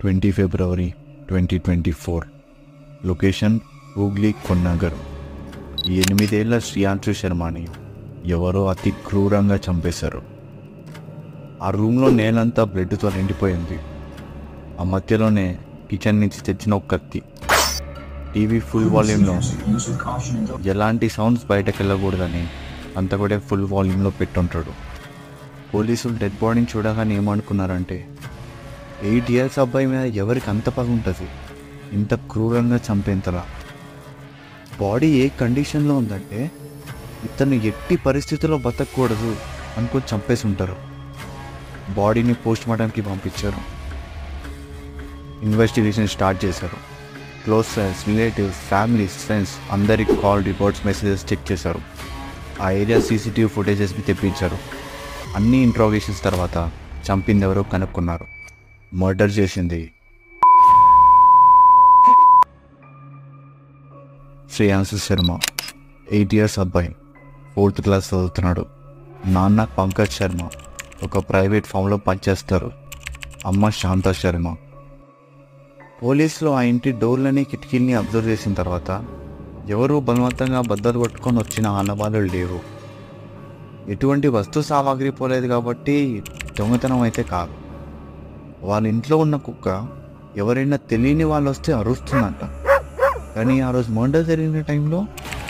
20 ఫిబ్రవరి 2024. Location Hooghly కొన్నగర్. 8 ఏళ్ల శ్రియాంశు శర్మని ఎవరో అతి క్రూరంగా చంపేశారు. ఆ రూమ్లో నేలంతా బ్లడ్తో నిండిపోయింది. ఆ మధ్యలోనే కిచెన్ నుంచి తెచ్చిన ఒక కత్తి. టీవీ ఫుల్ వాల్యూమ్లో, ఎలాంటి సౌండ్స్ బయటకు వెళ్ళకూడదని అంతా కూడా ఫుల్ వాల్యూమ్లో పెట్టుంటాడు. పోలీసులు డెడ్ బాడీని చూడగానే ఏమనుకున్నారంటే, 8 ఇయర్స్ అబ్బాయి మీద ఎవరికి అంత పగ ఉంటుంది, ఇంత క్రూరంగా చంపేంతలా. బాడీ ఏ కండిషన్లో ఉందంటే ఇతను ఎట్టి పరిస్థితుల్లో బతకూడదు అనుకొని చంపేసి ఉంటారు. బాడీని పోస్ట్ మార్టంకి పంపించారు. ఇన్వెస్టిగేషన్ స్టార్ట్ చేశారు. Close friends, relatives, families, friends అందరికి కాల్, రిపోర్ట్స్, మెసేజెస్ చెక్ చేశారు. ఆ ఏరియా సీసీటీవీ ఫుటేజెస్ని తెప్పించారు. అన్ని ఇంట్రాగేషన్స్ తర్వాత చంపింది ఎవరో కనుక్కున్నారు. మర్డర్ చేసింది శ్రేయాంశు శర్మ. 8 ఇయర్స్ అబ్బాయి, 4th క్లాస్ చదువుతున్నాడు. నాన్న పంకజ్ శర్మ ఒక ప్రైవేట్ ఫామ్లో పనిచేస్తారు. అమ్మ శాంతా శర్మ. పోలీసులు ఆ ఇంటి డోర్లని, కిటికీల్ని అబ్జర్వ్ చేసిన తర్వాత ఎవరు బలవంతంగా బద్దలు కొట్టుకొని వచ్చిన ఆనవాళ్ళు లేవు. ఎటువంటి వస్తు సామాగ్రి పోలేదు కాబట్టి దొంగతనం అయితే కాదు. వాళ్ళ ఇంట్లో ఉన్న కుక్క ఎవరైనా తెలియని వాళ్ళు వస్తే అరుస్తుందంట. కానీ ఆ రోజు మర్డర్ జరిగిన టైంలో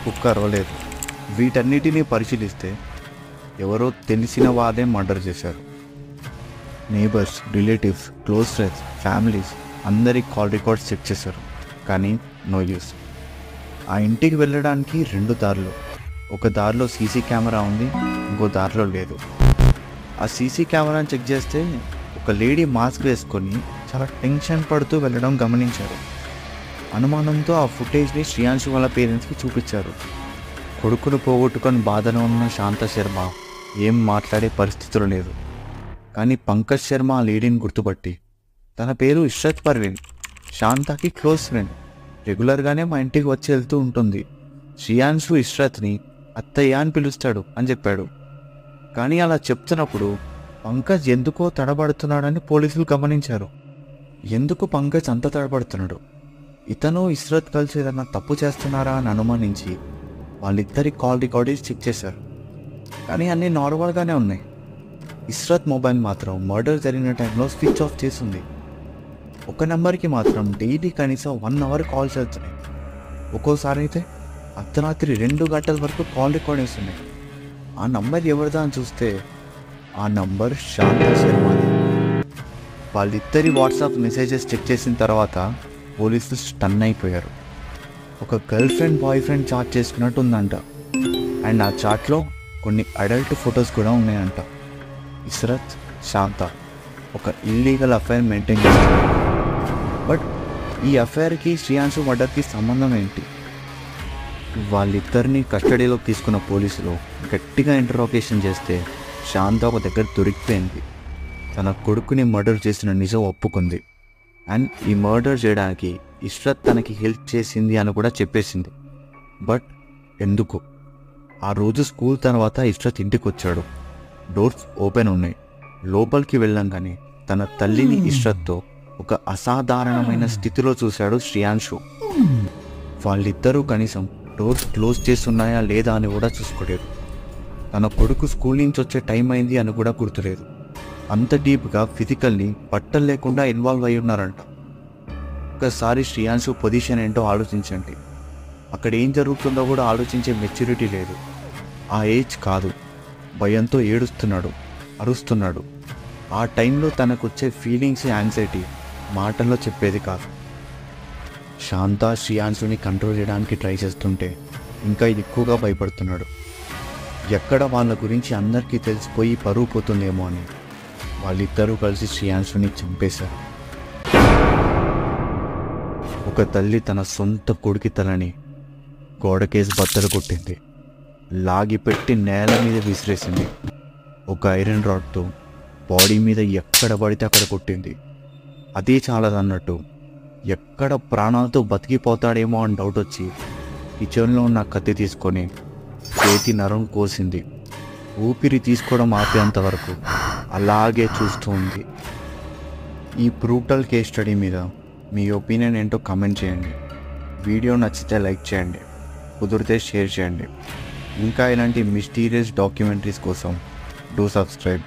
కుక్క అరవలేదు. వీటన్నిటినీ పరిశీలిస్తే ఎవరో తెలిసిన వారే మర్డర్ చేశారు. Neighbours, relatives, close friends, families అందరి కాల్ రికార్డ్స్ చెక్ చేశారు. కానీ నో యూస్. ఆ ఇంటికి వెళ్ళడానికి 2 దారులు. ఒక దారిలో సీసీ కెమెరా ఉంది, ఇంకో దారిలో లేదు. ఆ సీసీ కెమెరాని చెక్ చేస్తే ఒక లేడీ మాస్క్ వేసుకొని చాలా టెన్షన్ పడుతూ వెళ్ళడం గమనించారు. అనుమానంతో ఆ ఫుటేజ్ని శ్రియాంశు వాళ్ళ పేరెంట్స్కి చూపించారు. కొడుకును పోగొట్టుకొని బాధలో ఉన్న శాంతా శర్మ ఏం మాట్లాడే పరిస్థితులు లేదు. కానీ పంకజ్ శర్మ ఆ లేడీని గుర్తుపట్టి, తన పేరు ఇష్రత్ పర్వీన్, శాంతాకి క్లోజ్ ఫ్రెండ్, రెగ్యులర్గానే మా ఇంటికి వచ్చి వెళ్తూ ఉంటుంది. శ్రియాంశు ఇష్రత్ని అత్తయ్య అని పిలుస్తాడు అని చెప్పాడు. కానీ అలా చెప్తున్నప్పుడు పంకజ్ ఎందుకో తడబడుతున్నాడని పోలీసులు గమనించారు. ఎందుకు పంకజ్ అంత తడబడుతున్నాడు, ఇతను ఇష్రత్ కలిసి ఏదన్నా తప్పు చేస్తున్నారా అని అనుమానించి వాళ్ళిద్దరి కాల్ రికార్డింగ్స్ చెక్ చేశారు. కానీ అన్నీ నార్మల్గానే ఉన్నాయి. ఇష్రత్ మొబైల్ మాత్రం మర్డర్ జరిగిన టైంలో స్విచ్ ఆఫ్ చేసింది. ఒక నెంబర్కి మాత్రం డైలీ కనీసం 1 అవర్ కాల్స్ వెళ్తున్నాయి. ఒక్కోసారి అయితే అర్ధరాత్రి 2 గంటల వరకు కాల్ రికార్డింగ్స్ ఉన్నాయి. ఆ నంబర్ ఎవరిదా అని చూస్తే ఆ నంబర్ శాంతా శర్మది. వాళ్ళిద్దరి వాట్సాప్ మెసేజెస్ చెక్ చేసిన తర్వాత పోలీసులు స్టన్ అయిపోయారు. ఒక girlfriend, boyfriend chat చేసుకున్నట్టు ఉందంట. అండ్ ఆ చాట్లో కొన్ని అడల్ట్ ఫొటోస్ కూడా ఉన్నాయంట. ఇష్రత్, శాంతా ఒక ఇల్లీగల్ అఫైర్ మెయింటైన్ చేస్తున్నారు. బట్ ఈ అఫైర్కి శ్రియాంశు మర్డర్కి సంబంధం ఏంటి? వాళ్ళిద్దరిని కస్టడీలోకి తీసుకున్న పోలీసులు గట్టిగా ఇంటరాగేషన్ చేస్తే శాంత ఒక దగ్గర దొరికిపోయింది. తన కొడుకుని మర్డర్ చేసిన నిజం ఒప్పుకుంది. అండ్ ఈ మర్డర్ చేయడానికి ఇష్రత్ తనకి హెల్ప్ చేసింది అని కూడా చెప్పేసింది. బట్ ఎందుకు? ఆ రోజు స్కూల్ తర్వాత ఇష్రత్ ఇంటికి వచ్చాడు. డోర్స్ ఓపెన్ ఉన్నాయి. లోపలికి వెళ్ళంగానే తన తల్లిని ఇష్రత్తో ఒక అసాధారణమైన స్థితిలో చూశాడు శ్రియాంశు. వాళ్ళిద్దరూ కనీసం డోర్స్ క్లోజ్ చేస్తున్నాయా లేదా అని కూడా చూసుకోలేదు. తన కొడుకు స్కూల్ నుంచి వచ్చే టైం అయింది అని కూడా గుర్తులేదు. అంత డీప్గా ఫిజికల్లీ బట్టలు లేకుండా ఇన్వాల్వ్ అయి ఉన్నారంట. ఒకసారి శ్రియాంశు పొజిషన్ ఏంటో ఆలోచించండి. అక్కడ ఏం జరుగుతుందో కూడా ఆలోచించే మెచ్యూరిటీ లేదు. ఆ ఏజ్ కాదు. భయంతో ఏడుస్తున్నాడు, అరుస్తున్నాడు. ఆ టైంలో తనకు వచ్చే ఫీలింగ్స్, యాంగ్జైటీ మాటల్లో చెప్పేది కాదు. శాంతా శ్రియాంశుని కంట్రోల్ చేయడానికి ట్రై చేస్తుంటే ఇంకా ఎక్కువగా భయపడుతున్నాడు. ఎక్కడ వాళ్ళ గురించి అందరికీ తెలిసిపోయి పరువు పోతుందేమో అని వాళ్ళిద్దరూ కలిసి శ్రియాంశుని చంపేశారు. ఒక తల్లి తన సొంత కొడుకి తలని గోడకేసి బద్దలు కొట్టింది. లాగిపెట్టి నేల మీద విసిరేసింది. ఒక ఐరన్ రాడ్తో బాడీ మీద ఎక్కడ పడితే అక్కడ కొట్టింది. అదే చాలదన్నట్టు ఎక్కడ ప్రాణాలతో బతికిపోతాడేమో అని డౌట్ వచ్చి కిచెన్లో ఉన్న కత్తి తీసుకొని చేతి నరం కోసింది. ఊపిరి తీసుకోవడం ఆపేంత వరకు అలాగే చూస్తూ ఉంది. ఈ బ్రూటల్ కేస్ స్టడీ మీద మీ ఒపీనియన్ ఏంటో కామెంట్ చేయండి. వీడియో నచ్చితే లైక్ చేయండి, కుదిరితే షేర్ చేయండి. ఇంకా ఇలాంటి మిస్టీరియస్ డాక్యుమెంటరీస్ కోసం డూ సబ్స్క్రైబ్.